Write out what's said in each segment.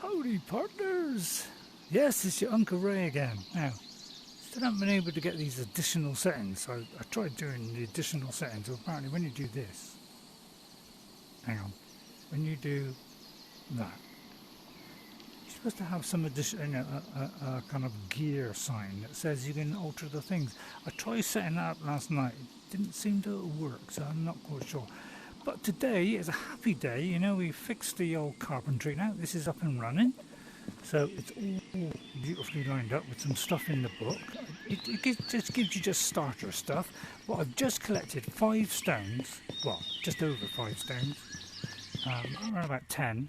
Howdy, partners! Yes, it's your Uncle Ray again. Now, still haven't been able to get these additional settings. I tried doing the additional settings. So apparently, when you do this, hang on, when you do that, you're supposed to have some addition, a kind of gear sign that says you can alter the things. I tried setting that up last night. It didn't seem to work, so I'm not quite sure. But today is a happy day. You know, we fixed the old carpentry now. This is up and running. So it's all beautifully lined up with some stuff in the book. It just gives you just starter stuff. But I've just collected 5 stones. Well, just over 5 stones. Around about 10.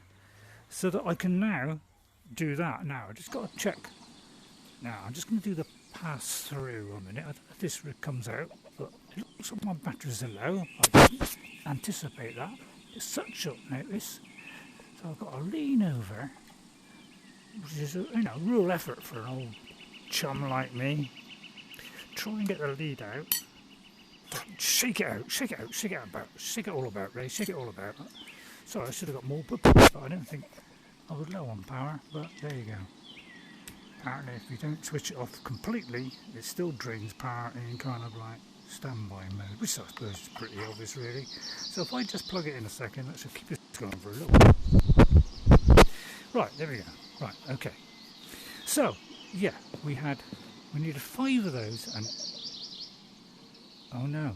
So that I can now do that. Now, I just got to check. Now, I'm just going to do the pass through a minute. I don't know if this comes out. But it looks like my batteries are low. I didn't anticipate that. It's such short notice. So I've got to lean over, which is a real effort for an old chum like me. Try and get the lead out. Shake it out, shake it out, shake it about. Shake it all about, Ray, shake it all about. Sorry, I should have got more puppets, but I don't think I was low on power, but there you go. Apparently if you don't switch it off completely, it still drains power in kind of like standby mode, which I suppose is pretty obvious really. So if I just plug it in a second, that should keep it going for a little bit. Right, there we go. Right, okay. So, yeah, we needed 5 of those and... Oh no.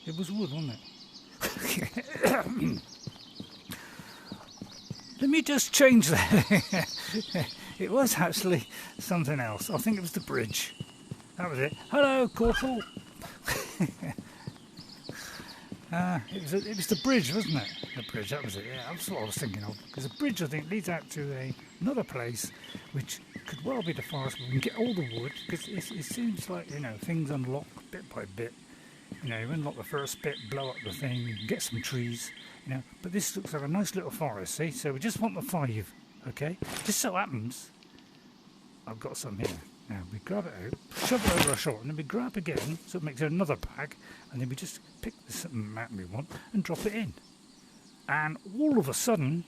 It was wood, wasn't it? Let me just change that. It was actually something else. I think it was the bridge. That was it. Hello, Corporal. It was the bridge, wasn't it? The bridge, that was it. Yeah, that's what I was thinking of. Because the bridge, I think, leads out to another place, which could well be the forest. We can get all the wood, because it seems like, things unlock bit by bit. You unlock the first bit, blow up the thing, get some trees, But this looks like a nice little forest, see? So we just want the 5, okay? Just so happens, I've got some here. Now we grab it out, shove it over our shoulder, and then we grab again, so it makes another bag, and then we just pick the amount we want and drop it in. And all of a sudden,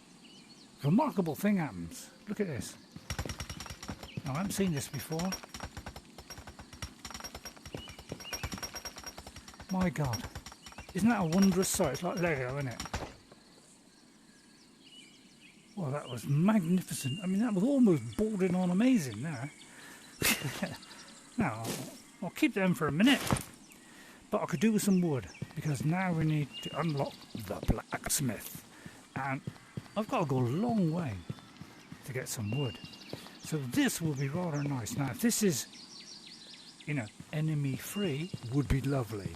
a remarkable thing happens. Look at this. Now, I haven't seen this before. My God, isn't that a wondrous sight? It's like Lego, isn't it? Well, that was magnificent. I mean, that was almost bordering on amazing there. Now, I'll keep them for a minute, but I could do with some wood, because now we need to unlock the blacksmith, and I've got to go a long way to get some wood. So this will be rather nice. Now, if this is, enemy free, would be lovely.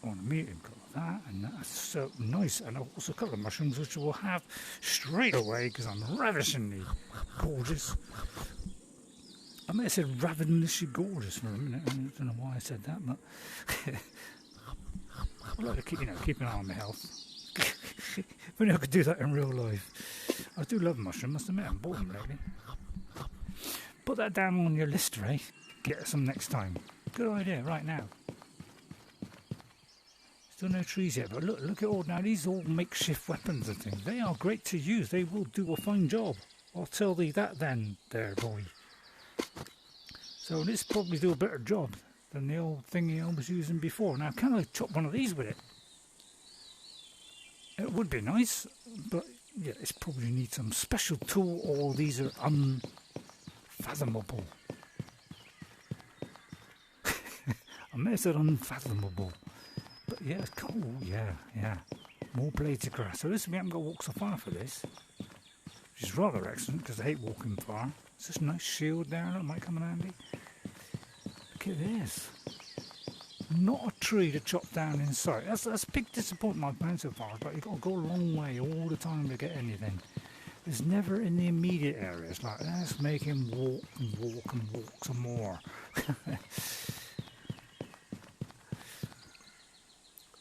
I want a medium colour that, and that's so nice. And also a couple of mushrooms, which we'll have straight away, because I'm ravishingly gorgeous. I may have said ravenously gorgeous for a minute. I don't know why I said that, but I like to keep an eye on my health. If only I could do that in real life. I do love mushrooms, must admit, I'm bought them lately. Put that down on your list, Ray. Get some next time. Good idea, right now. Still no trees yet, but look at all now. These are all makeshift weapons and things. They are great to use. They will do a fine job. I'll tell thee that then, there, boy. So this probably do a better job than the old thingy I was using before. Now, can I chop one of these with it? It would be nice, but yeah, it's probably need some special tool, or these are unfathomable. I may have said unfathomable, but yeah, it's cool. Yeah. More blades of grass. So this, we haven't got to walk so far for this, which is rather excellent because I hate walking far. It's just a nice shield there that might come in handy. Look at this. Not a tree to chop down in sight. That's a big disappointment I've found so far. But you've got to go a long way all the time to get anything. There's never in the immediate areas. Like, let's make him walk and walk and walk some more.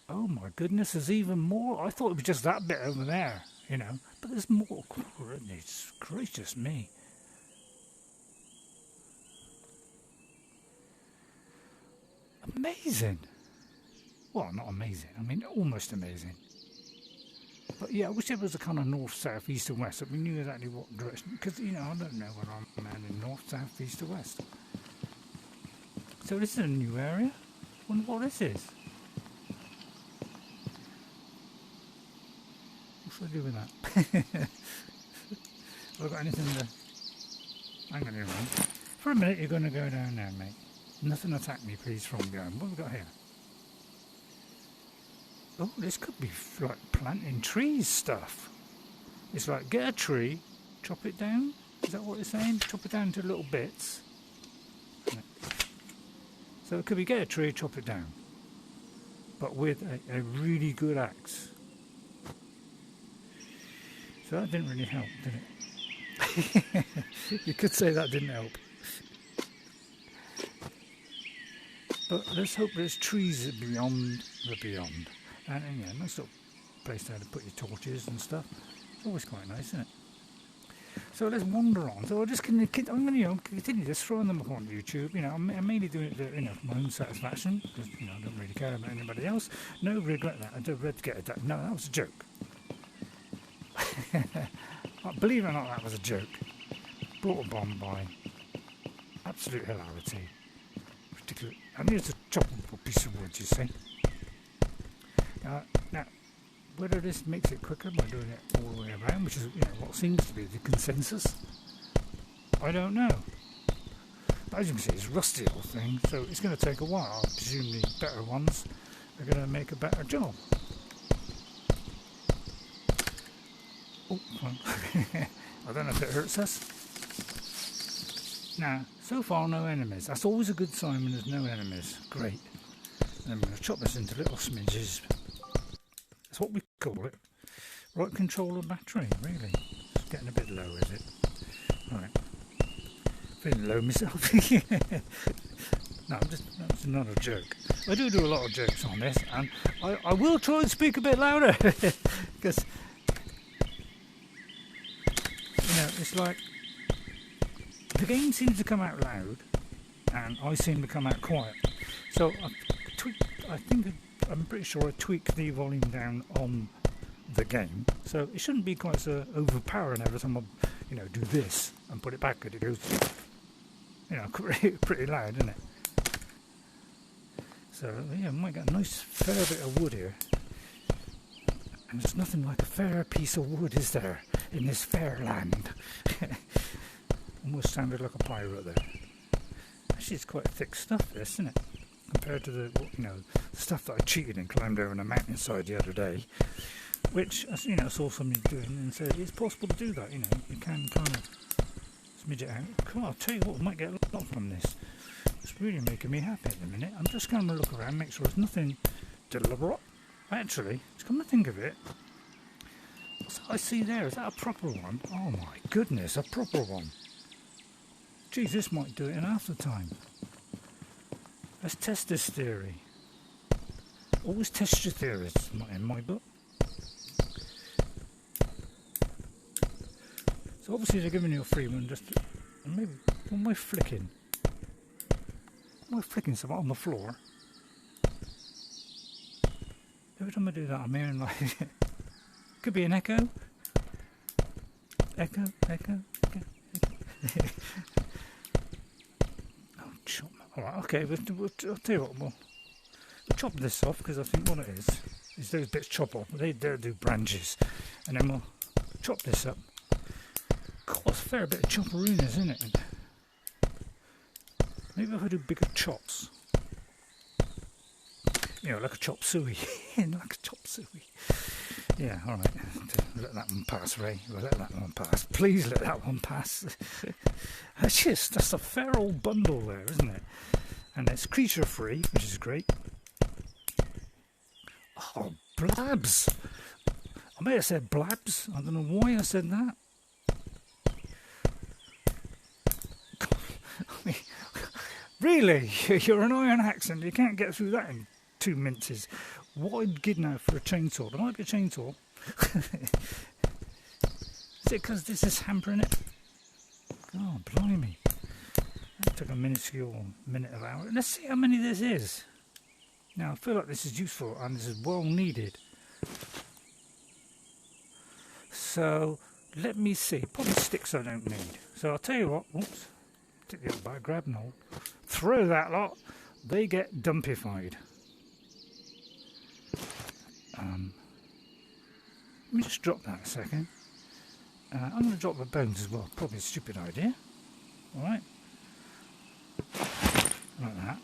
Oh my goodness, there's even more. I thought it was just that bit over there, But there's more. Goodness gracious me. Amazing. Well, not amazing. I mean, almost amazing. But yeah, I wish it was a kind of north, south, east and west, so we knew exactly what direction, because, you know, I don't know whether I'm heading north, south, east or west. So this is a new area. Wonder what this is. What should I do with that? Have I got anything to... Hang on here, mate. For a minute, you're going to go down there, mate. Nothing attack me, please, from behind. What have we got here? Oh, this could be like planting trees stuff. It's like, get a tree, chop it down. Is that what it's saying? Chop it down into little bits. So it could be get a tree, chop it down. But with a really good axe. So that didn't really help, did it? You could say that didn't help. But let's hope there's trees beyond the beyond. And yeah, nice little place there to put your torches and stuff. It's always quite nice, isn't it? So let's wander on. So I'm going to continue just throwing them up on YouTube. You know, I'm mainly doing it for, you know, for my own satisfaction, because, you know, I don't really care about anybody else. No regret that. I don't regret that. No, that was a joke. Believe it or not, that was a joke. Brought upon by absolute hilarity. Particularly, and here's a choppable piece of wood, you see. Now, whether this makes it quicker by doing it all the way around, which is, you know, what seems to be the consensus, I don't know. But as you can see, it's a rusty old thing, so it's going to take a while. I presume the better ones are going to make a better job. Oh, I don't know if it hurts us. Now, so far no enemies. That's always a good sign when there's no enemies. Great. And I'm going to chop this into little smidges. That's what we call it. Right controller battery, really. It's getting a bit low, is it? Right. Feeling low myself. No, that's another joke. I do a lot of jokes on this, and I will try and speak a bit louder. Because, you know, it's like the game seems to come out loud, and I seem to come out quiet. So I'm pretty sure I tweaked the volume down on the game, so it shouldn't be quite so overpowering every time I, you know, do this and put it back, and it goes, you know, pretty loud, isn't it? So yeah, we might get a nice fair bit of wood here, and there's nothing like a fair piece of wood, is there, in this fair land? Almost sounded like a pirate there. Actually, it's quite thick stuff, this, isn't it? Compared to the, you know, the stuff that I cheated and climbed over on a mountainside the other day, which, you know, I saw somebody doing and said it's possible to do that. You know, you can kind of smidge it out. Come on, I'll tell you what, I might get a lot from this. It's really making me happy at the minute. I'm just going to look around, make sure there's nothing deliberate. Actually, just come to think of it, what's that I see there? Is that a proper one? Oh my goodness, a proper one. Geez, this might do it in half the time. Let's test this theory. Always test your theories in my book. So obviously they're giving you a free one, just maybe, what am I flicking? Am I flicking something on the floor? Every time I do that I'm hearing like, could be an echo. Echo. Oh, chop. Alright, okay, I'll tell you what, we'll chop this off, because I think what it is those bits chop off. They'll do branches, and then we'll chop this up. God, it's a fair bit of chopperinas, isn't it? Maybe if I do bigger chops. You know, like a chop suey. Like a chop suey. Yeah, alright. Let that one pass, Ray. We'll let that one pass. Please let that one pass. That's a fair old bundle there, isn't it? And it's creature free, which is great. Oh, blabs! I may have said blabs. I don't know why I said that. I mean, really? You're an iron axe and you can't get through that in 2 minutes. What I'd give now for a chainsaw? There might be a chainsaw. Is it because this is hampering it? Oh, blimey. That took a minuscule minute of hour. Let's see how many this is. Now, I feel like this is useful and this is well needed. So let me see. Probably sticks I don't need. So I'll tell you what. Oops. Take the other bag, grab and hold. Throw that lot. They get dumpified. Let me just drop that a second. I'm going to drop the bones as well. Probably a stupid idea. Alright. Like that.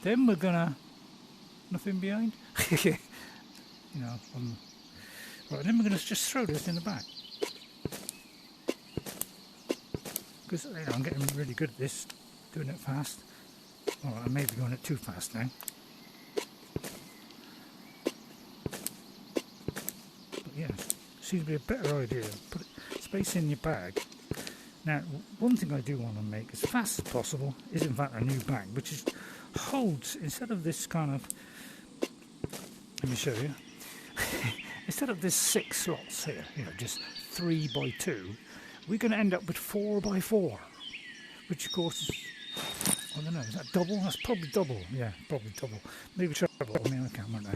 Then we're going to... Nothing behind? You know, right, then we're going to just throw this in the back. Because, you know, I'm getting really good at this. Doing it fast. Alright, I may be going it too fast now. But yeah, seems to be a better idea. Put space in your bag. Now, one thing I do want to make as fast as possible is in fact a new bag, which is holds, instead of this kind of, let me show you, instead of this 6 slots here, you know, just 3 by 2, we're going to end up with 4 by 4, which of course is, I don't know, is that double? That's probably double, yeah, probably double. Maybe treble, I mean, I can't work that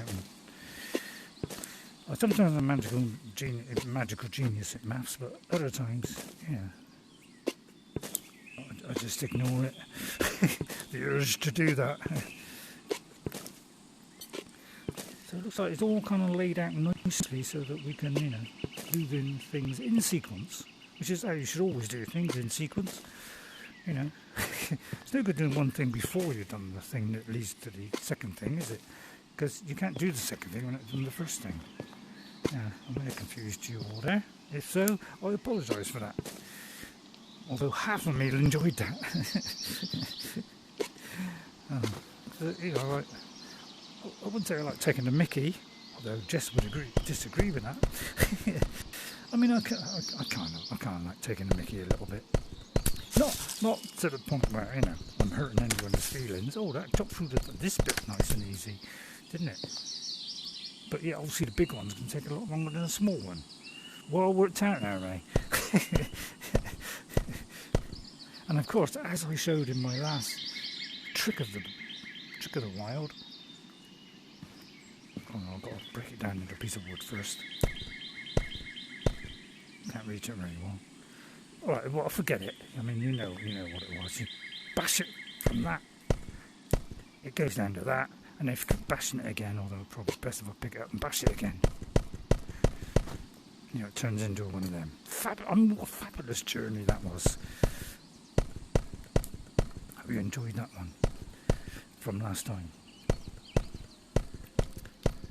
out. Sometimes I'm a magical genius at maths, but other times, yeah, I just ignore it. The urge to do that. So it looks like it's all kind of laid out nicely so that we can, you know, move in things in sequence, which is how you should always do things, in sequence. You know, it's no good doing one thing before you've done the thing that leads to the second thing, is it? Because you can't do the second thing when it's done the first thing. Yeah, I may have confused you all there. If so, I apologise for that. Although half of me enjoyed that. You know, like, I wouldn't say I like taking the mickey, although Jess would disagree with that. I mean, I kind of like taking the mickey a little bit. Not to the point where, you know, I'm hurting anyone's feelings. Oh, that chopped through this bit nice and easy, didn't it? But yeah, obviously the big one's going to take a lot longer than a small one. Well worked out now, Ray. And of course, as I showed in my last trick of the wild, oh no, I've got to break it down into a piece of wood first. Can't reach it very well. Alright, well, forget it. I mean, you know what it was. You bash it from that, it goes down to that, and if you keep bashing it again, although probably best if I pick it up and bash it again. You know, it turns into one of them. I mean, what a fabulous journey that was. Hope you enjoyed that one from last time.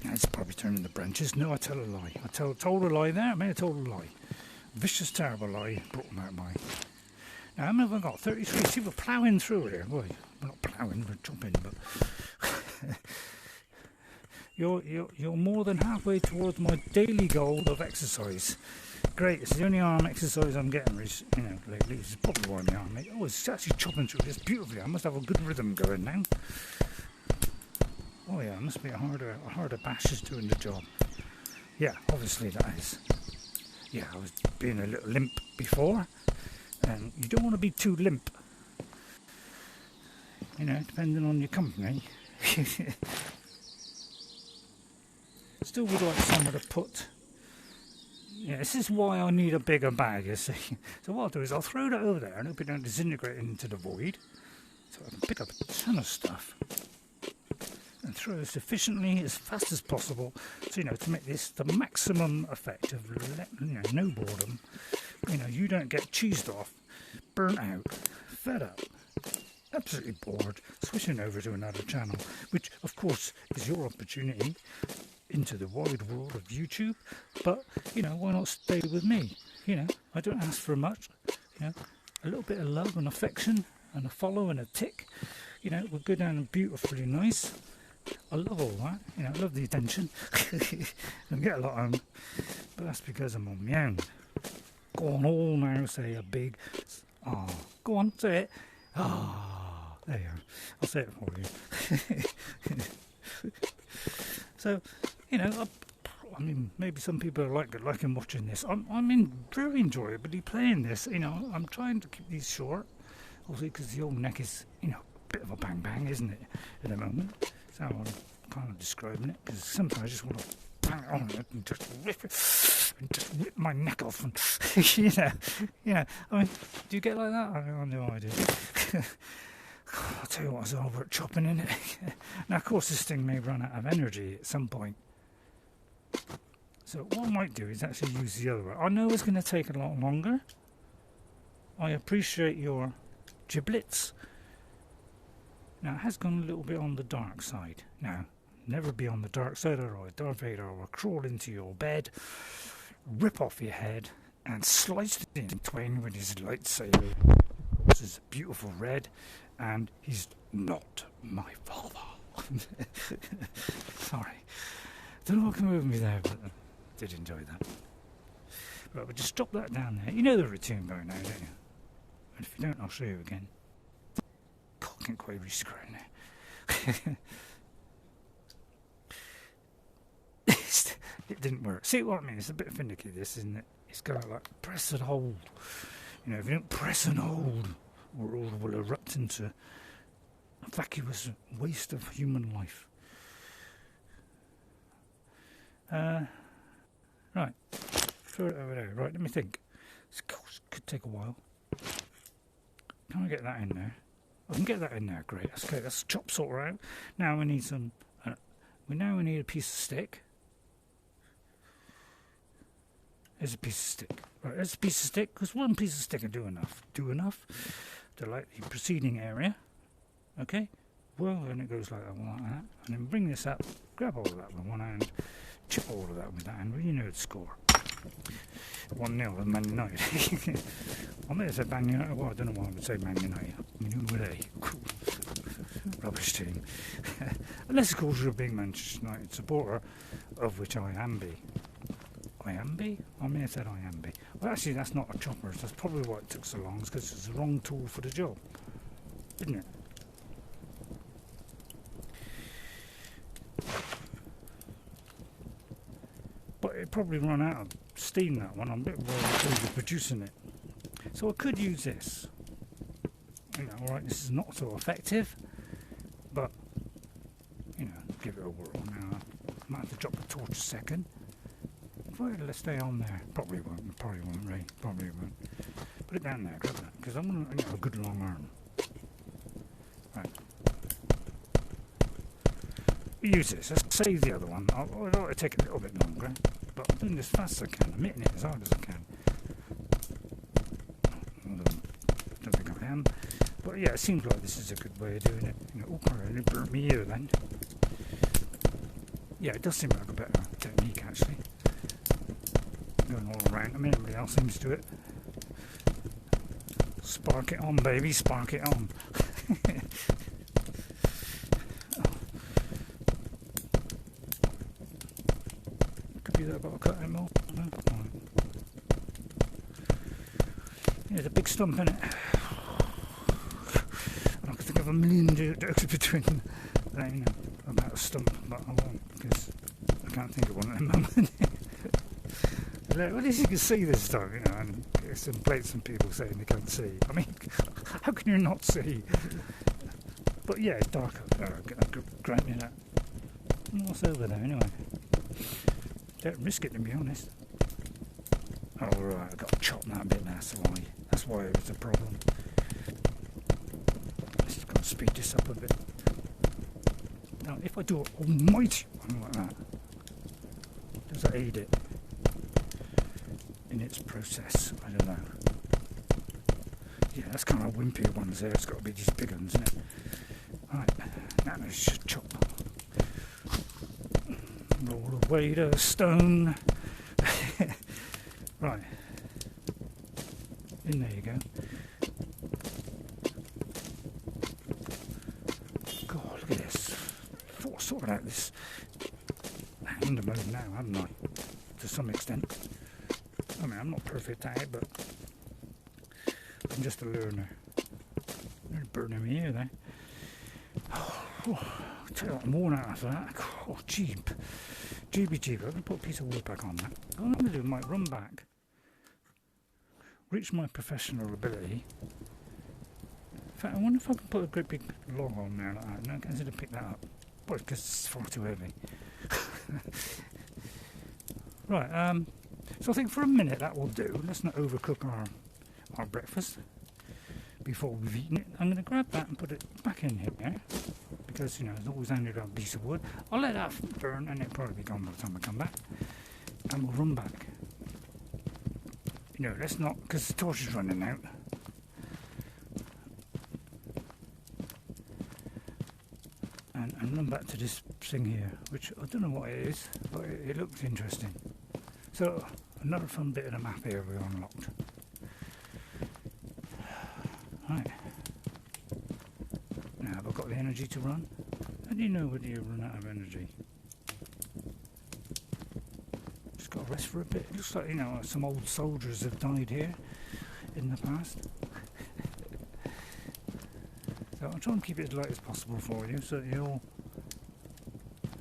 Yeah, it's probably turning the branches. No, I tell a lie. I told a lie there. I may have told a lie. Vicious, terrible lie. Brought them out by. Now, how many have I got? 33. See, we're ploughing through here. Well, we're not ploughing, we're jumping, but you're more than halfway towards my daily goal of exercise. Great, it's the only arm exercise I'm getting, you know, lately. It's probably why my arm. Oh, it's actually chopping through this beautifully. I must have a good rhythm going now. Oh yeah, it must be a harder bash is doing the job. Yeah, obviously that is. Yeah, I was being a little limp before, and you don't want to be too limp. You know, depending on your company. Still would like somewhere to put. Yeah, this is why I need a bigger bag, you see. So what I'll do is I'll throw that over there and hope it don't disintegrate into the void. So I can pick up a ton of stuff and throw this efficiently as fast as possible. So, you know, to make this the maximum effect of, you know, no boredom. You know, you don't get cheesed off, burnt out, fed up, absolutely bored, switching over to another channel, which of course is your opportunity into the wide world of YouTube. But, you know, why not stay with me? You know, I don't ask for much. You know, a little bit of love and affection and a follow and a tick, you know, will go down beautifully nice. I love all that, you know, I love the attention. I get a lot on, but that's because I'm on my own. Go on, all now say a big ah. Go on, say it. Ah, there you are. I'll say it for you. So, you know, I mean, maybe some people are liking watching this. I'm very enjoyably playing this. You know, I'm trying to keep these short, obviously, because the old neck is, you know, a bit of a bang bang, isn't it, at the moment? That's how I'm kind of describing it, because sometimes I just want to bang it on it and just rip my neck off. And, I mean, do you get like that? I know I do. I'll tell you what, I was over at chopping in it. Now, of course, this thing may run out of energy at some point. So what I might do is actually use the other one. I know it's going to take a lot longer. I appreciate your giblets. Now, it has gone a little bit on the dark side. Now, never be on the dark side, or Darth Vader will crawl into your bed, rip off your head, and slice it in twain with his lightsaber. This is a beautiful red, and he's not my father. Sorry. Don't know what came over me there, but I did enjoy that. Right, but just drop that down there. You know the routine by now, don't you? And if you don't, I'll show you again. God, I can't quite reach the ground now. It didn't work. See what I mean? It's a bit finicky, this, isn't it? It's got to like press and hold. You know, if you don't press and hold, world will erupt into a vacuous waste of human life. Right. Throw it over there. Right, let me think. This could take a while. Can I get that in there? I can get that in there. Great. That's okay. That's chop sorter out. Now we need some. We need a piece of stick. There's a piece of stick. Right, there's a piece of stick, because one piece of stick will do enough. Do enough to light the preceding area. Okay? Well, then it goes like that, and then bring this up, grab all of that with one hand, chip all of that with that hand. Well, you know the score. 1-0 with Man United. I may have said Man United. Well, I don't know why I would say Man United. I mean, who were they? Rubbish team. Unless, of course, you're a big Manchester United supporter, of which I am be. I am be? I may have said I am be. Well, actually, that's not a chopper. That's probably why it took so long, because it's the wrong tool for the job. Isn't it? But it probably run out of steam, that one. I'm a bit worried about producing it. So I could use this. You know, alright, this is not so effective, but, you know, give it a whirl. Now, I might have to drop the torch a second. Let's stay on there. Probably won't, Ray. Probably won't. Put it down there, grab that, because I'm going to get a good long arm. Right. We use this. Let's save the other one. It'll take a little bit longer, but I'm doing this as fast as I can. I'm hitting it as hard as I can. Don't think I am. But yeah, it seems like this is a good way of doing it. You know, oh, I didn't burn me ear then. Yeah, it does seem like a better technique, actually. Going all around. I mean, everybody else seems to do it. Spark it on, baby. Spark it on. Could be that, but I'll cut it more. No? Right. Yeah, there's a big stump in it. And I could think of a million jokes between, you know, about a stump, but I won't, because I can't think of one at the moment. Well, at least you can see this time, you know, and there's some plates and people saying they can't see. I mean, how can you not see? But yeah, it's dark up there, I'll grant you that. What's over there anyway? Don't risk it, to be honest. Oh right, I've got to chop that bit, that's why it was a problem. Just got to speed this up a bit. Now, if I do an almighty one like that, does that aid it in its process? I don't know. Yeah, that's kind of wimpy ones there. It's got to be these big ones, isn't it? Right, now let's just chop. Roll away the stone. Right. In there you go. God, look at this. Thought I sorted out this hand mode now, haven't I? To some extent. I mean, I'm not perfect at it, but I'm just a learner. They're burning me here there. Oh, I'll tell you what, more out after that. Oh, jeeb. Jeeby. I'm going to put a piece of wood back on that. What I'm going to do, I might run back, reach my professional ability. In fact, I wonder if I can put a great big log on there like that. No, I consider pick that up. But because it's far too heavy. Right, so I think for a minute that will do. Let's not overcook our breakfast before we've eaten it. I'm going to grab that and put it back in here, because, you know, there's always only a piece of wood. I'll let that burn and it'll probably be gone by the time I come back. And we'll run back. You know, let's not, because the torch is running out. And run back to this thing here, which I don't know what it is, but it looks interesting. So, another fun bit of the map here we unlocked. Right. Now, have I got the energy to run? How do you know whether you run out of energy? Just got to rest for a bit. It looks like, you know, some old soldiers have died here in the past. So I'll try and keep it as light as possible for you, so that you all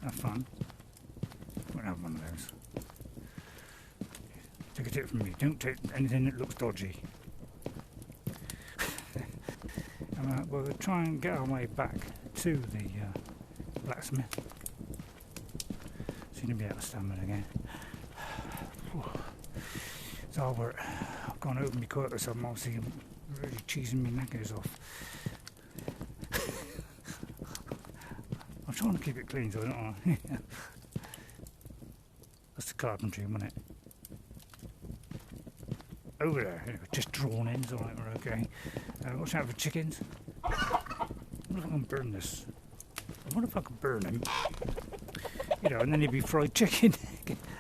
have fun. Won't have one of those. Take a tip from me, don't take anything that looks dodgy. And we'll try and get our way back to the blacksmith. Seem to be out of stamina again. It's hard work. I've gone over my quarter, so I'm obviously really cheesing my knackers off. I'm trying to keep it clean so I don't want to. That's the carpentry, wasn't it? Over there, anyway, just drawn in, so we're okay. Watch out for chickens. I wonder if I can burn this. I wonder if I can burn him. You know, and then he'd be fried chicken.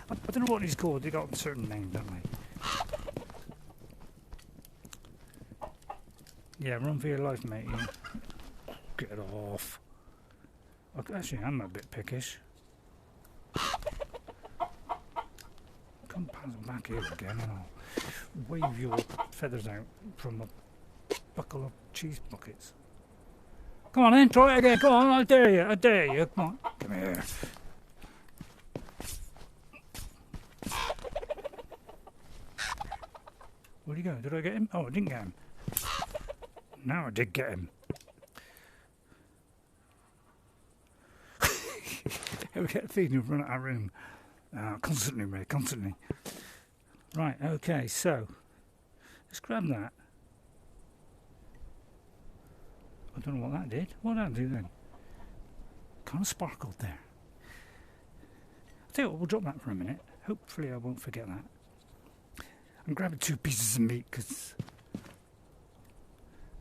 I don't know what he's called, they got a certain name, don't they? Yeah, run for your life, mate. Yeah. Get it off. Actually, I'm a bit pickish. Come back here again and I'll wave your feathers out from a buckle of cheese buckets. Come on then, try it again. Come on, I dare you. Come on, come here. Where'd he go? Did I get him? Oh, I didn't get him. Now I did get him. We get a feeling we've run out of room. Constantly, Ray, constantly. Right, okay, so let's grab that. I don't know what that did. What did that do then? Kind of sparkled there. I'll tell you what, we'll drop that for a minute. Hopefully I won't forget that. I'm grabbing 2 pieces of meat because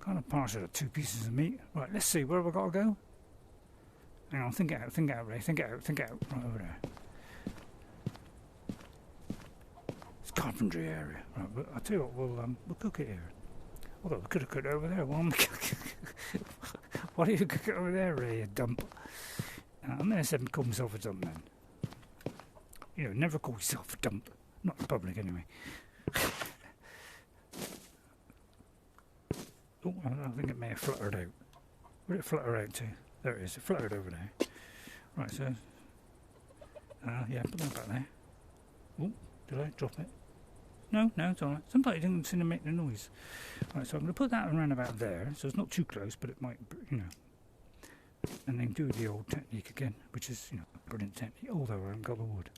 kind of partial to 2 pieces of meat. Right, let's see, where have I got to go? Hang on, think it out, Ray, think it out, right over there. It's carpentry area. Right, but I'll tell you what, we'll cook it here. Although we could have cooked it over there. Why do you cook it over there, Ray, you dump? I'm going to call myself a dump then. You know, never call yourself a dump. Not in public, anyway. Oh, I think it may have fluttered out. Where did it flutter out to? There it is, it fluttered over there. Right, so... yeah, put that back there. Oh, did I drop it? No, it's alright. Somebody didn't seem to make the noise. Right, so I'm going to put that around about there, so it's not too close, but it might, you know. And then do the old technique again, which is, you know, brilliant technique. Although I haven't got the wood.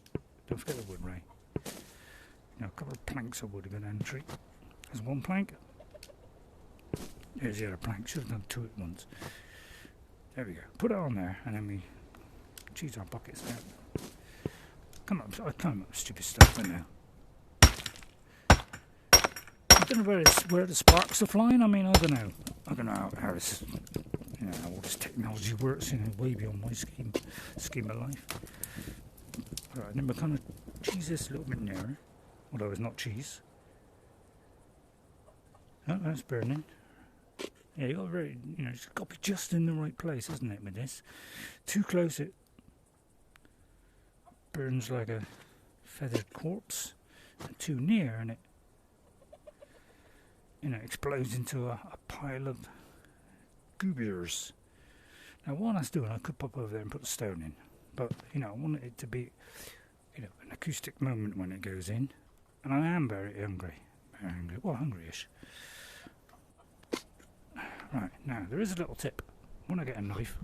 Don't forget the wood, Ray. You know, a couple of planks of wood are going to entry. There's 1 plank. There's the other plank. Should have done 2 at once. There we go. Put it on there, and then we cheese our buckets out. I come up with stupid stuff right now. I don't know where the sparks are flying. I mean, I don't know how this, you know, how all this technology works. You know, way beyond my scheme of life. Right, then we're kind of cheese this a little bit nearer, although it's not cheese. Oh, that's burning. Yeah, you got it's got to be just in the right place, isn't it? With this, too close, it burns like a feathered corpse. And too near, and it, you know, explodes into a pile of goobers. Now, while that's doing, I could pop over there and put a stone in, but you know, I want it to be, you know, an acoustic moment when it goes in, and I am very hungry, well, hungry-ish. Right, now, there is a little tip. When I get a knife...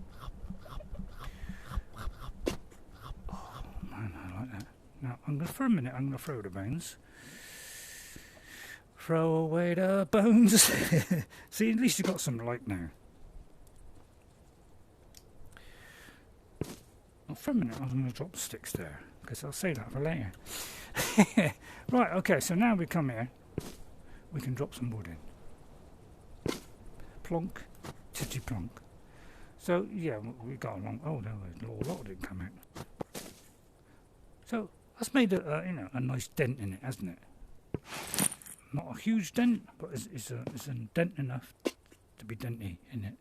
Oh, man, I like that. Now, for a minute, I'm going to throw the bones. Throw away the bones. See, at least you've got some light now. Well, for a minute, I'm going to drop the sticks there, because I'll save that for later. Right, okay, so now we come here. We can drop some wood in. Plonk, titty plonk. So, yeah, we got along. Oh, no, a lot didn't come out. So, that's made a nice dent in it, hasn't it? Not a huge dent, but it's a dent enough to be denty in it.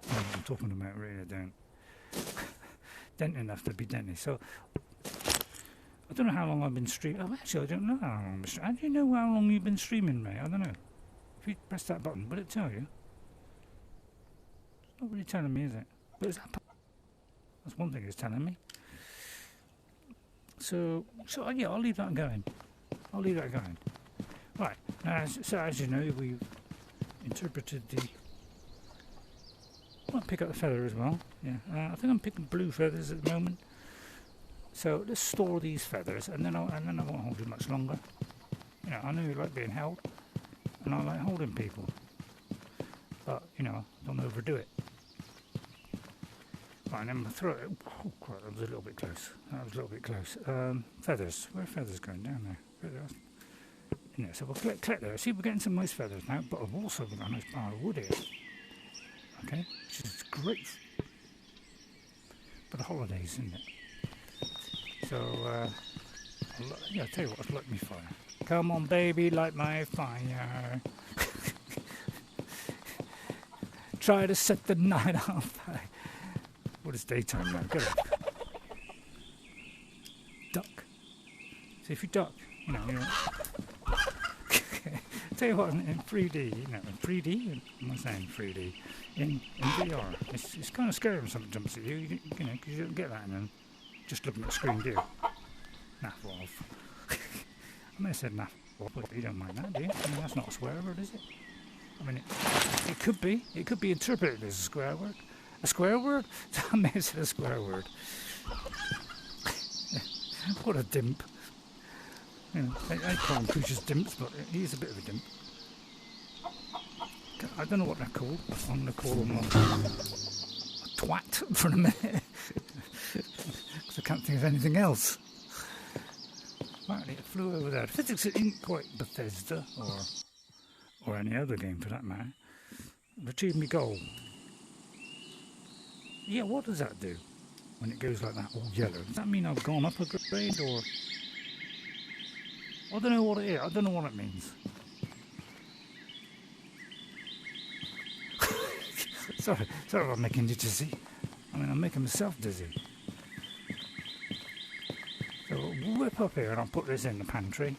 I'm talking about really dent. Dent enough to be denty. So, I don't know how long I've been streaming. Oh, actually, I don't know how long I've been streaming. How do you know how long you've been streaming, Ray? I don't know. If you press that button, will it tell you? It's not really telling me, is it? But is that? That's one thing it's telling me. So yeah, I'll leave that going. I'll leave that going. Right, now, so as you know, we've interpreted the... I might pick up the feather as well. Yeah, I think I'm picking blue feathers at the moment. So let's store these feathers, and then I won't hold you much longer. You know, I know you like being held, and I like holding people. But, you know, don't overdo it. Right, and then we'll throw it. Oh, crap, that was a little bit close. That was a little bit close. Feathers. Where are feathers going? Down there. Feathers. In there. So we'll collect there. See, we're getting some nice feathers now, but I've also got a nice pile of wood here. Okay? Which is great for the holidays, isn't it? So, yeah, I'll tell you what, I'd light me fire. Come on, baby, light my fire. Try to set the night on fire. What is daytime now? Go ahead. Duck. See, if you duck, you know, you're... Tell you what, in 3D, you know, in 3D, I'm not saying 3D, in VR, it's kind of scary when something jumps at you, you know, because you don't get that and just looking at the screen, do you? Naff off. I may have said naff off, but you don't mind that, do you? I mean, that's not a swear word, is it? I mean, it could be interpreted as a swear word. A square word? I may have said a square word. What a dimp. You know, I call him creatures dimps, but he's a bit of a dimp. I don't know what they're called. I'm going to call him a twat for a minute. Because I can't think of anything else. Apparently it flew over there. Physics isn't quite Bethesda, or any other game for that matter. I've achieved my goal. Yeah, what does that do when it goes like that, all yellow? Does that mean I've gone up a grade, or... I don't know what it is. I don't know what it means. Sorry if I'm making you dizzy. I mean, I'm making myself dizzy. So we'll whip up here and I'll put this in the pantry.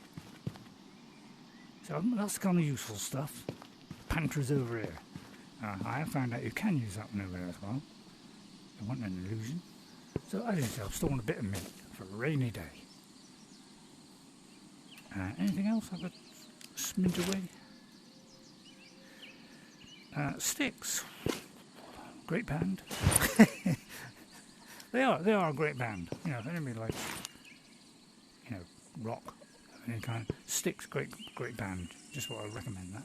So that's the kind of useful stuff. Pantry's over here. I have found out you can use that one over there as well. It wasn't an illusion. So as you say, I'm storing a bit of meat for a rainy day. Anything else I could smidge away? Sticks. Great band. They are a great band. You know, if anybody likes, you know, rock of any kind, Sticks, great band. Just what I recommend that.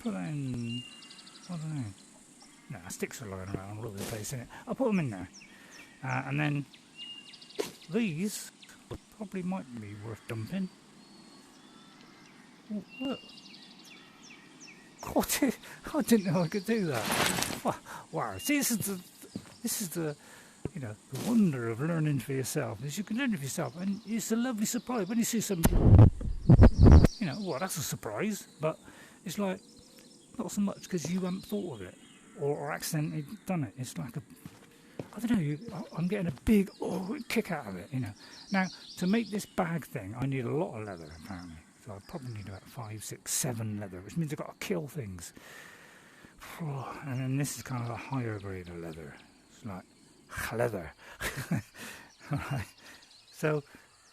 Put that in. I don't know. No, Sticks are lying around all over the place, innit? I'll put them in there. And then these probably might be worth dumping. Oh, look. What? I didn't know I could do that. Wow. See, this is the you know, the wonder of learning for yourself. Is you can learn it for yourself, and it's a lovely surprise when you see somebody. You know, well, that's a surprise, but it's like not so much because you haven't thought of it or accidentally done it. It's like I don't know. I'm getting a big kick out of it. You know. Now to make this bag thing, I need a lot of leather apparently. So I probably need about 5, 6, 7 leather, which means I've got to kill things. And then this is kind of a higher grade of leather. It's like leather. Alright. So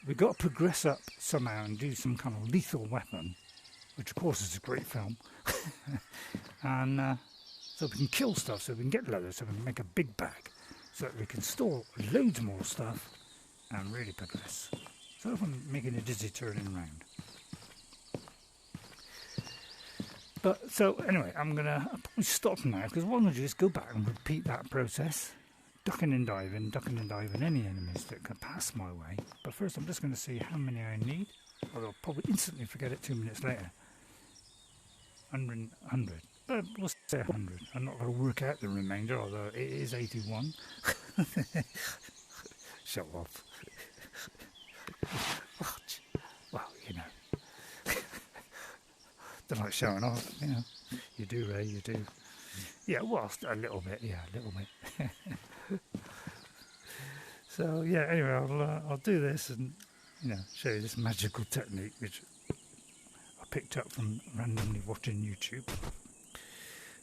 we've got to progress up somehow and do some kind of lethal weapon, which of course is a great film. And so we can kill stuff, so we can get leather, so we can make a big bag, so that we can store loads more stuff and really progress. So if I'm making a dizzy turning round. But so anyway, I'll probably stop now, because what I'm going to do is go back and repeat that process. Ducking and diving any enemies that can pass my way. But first I'm just going to see how many I need. Although I'll probably instantly forget it 2 minutes later. 100. But we'll say 100. I'm not going to work out the remainder, although it is 81. Show off. Well, you know. Don't like showing off, you know. You do, Ray, you do. Yeah, well, a little bit, yeah, a little bit. So yeah, anyway, I'll do this and, you know, show you this magical technique which I picked up from randomly watching YouTube.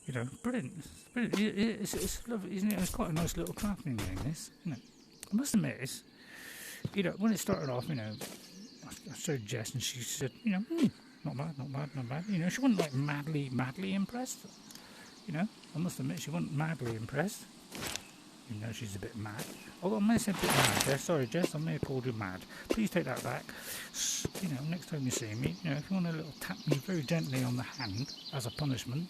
You know, brilliant. It's lovely, isn't it? It's quite a nice little crafting game, this. You know, I must admit, it's, you know, when it started off, you know, I showed Jess and she said, you know, not bad. You know, she wasn't like madly impressed. You know, I must admit, she wasn't madly impressed. You know, she's a bit mad. Although I may say a bit mad there. Sorry, Jess, I may have called you mad. Please take that back. You know, next time you see me, you know, if you want to little tap me very gently on the hand as a punishment,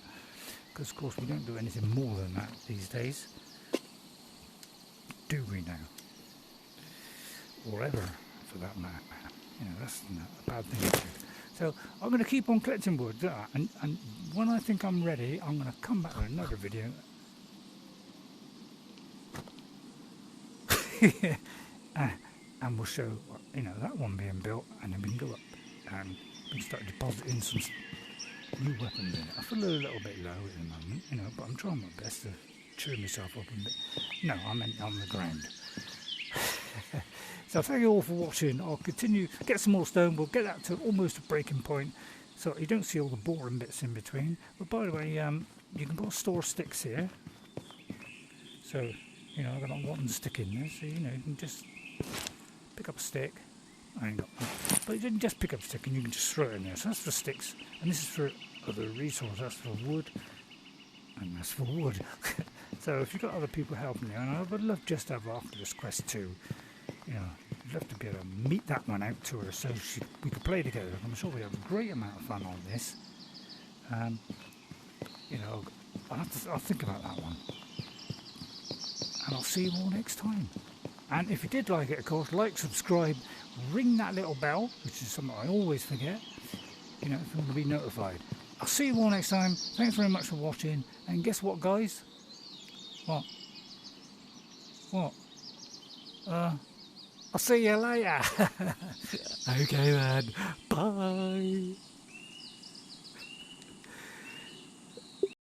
because of course we don't do anything more than that these days. Do we now? Or ever, for that matter. You know, that's not a bad thing to do. So I'm going to keep on collecting wood, and when I think I'm ready, I'm going to come back with another video. And we'll show, you know, that one being built, and then we can go up and we can start depositing some new weapons in it. I feel a little bit low at the moment, you know, but I'm trying my best to cheer myself up a bit. No, I meant on the ground. So thank you all for watching. I'll continue, get some more stone, we'll get that to almost a breaking point, so you don't see all the boring bits in between. But by the way, you can both store sticks here. So, you know, I've got one stick in there, so, you know, you can just pick up a stick. I ain't got one. But you didn't just pick up a stick and you can just throw it in there. So that's for sticks, and this is for other resources. That's for wood, and that's for wood. So if you've got other people helping you, and I would love just to have Oculus Quest 2, you know, I'd love to be able to meet that one out to her so we could play together. I'm sure we have a great amount of fun on this. You know, I'll think about that one. And I'll see you all next time. And if you did like it, of course, like, subscribe, ring that little bell, which is something I always forget, you know, if you want to be notified. I'll see you all next time. Thanks very much for watching. And guess what, guys? What? I'll see you later. Okay, then. Bye.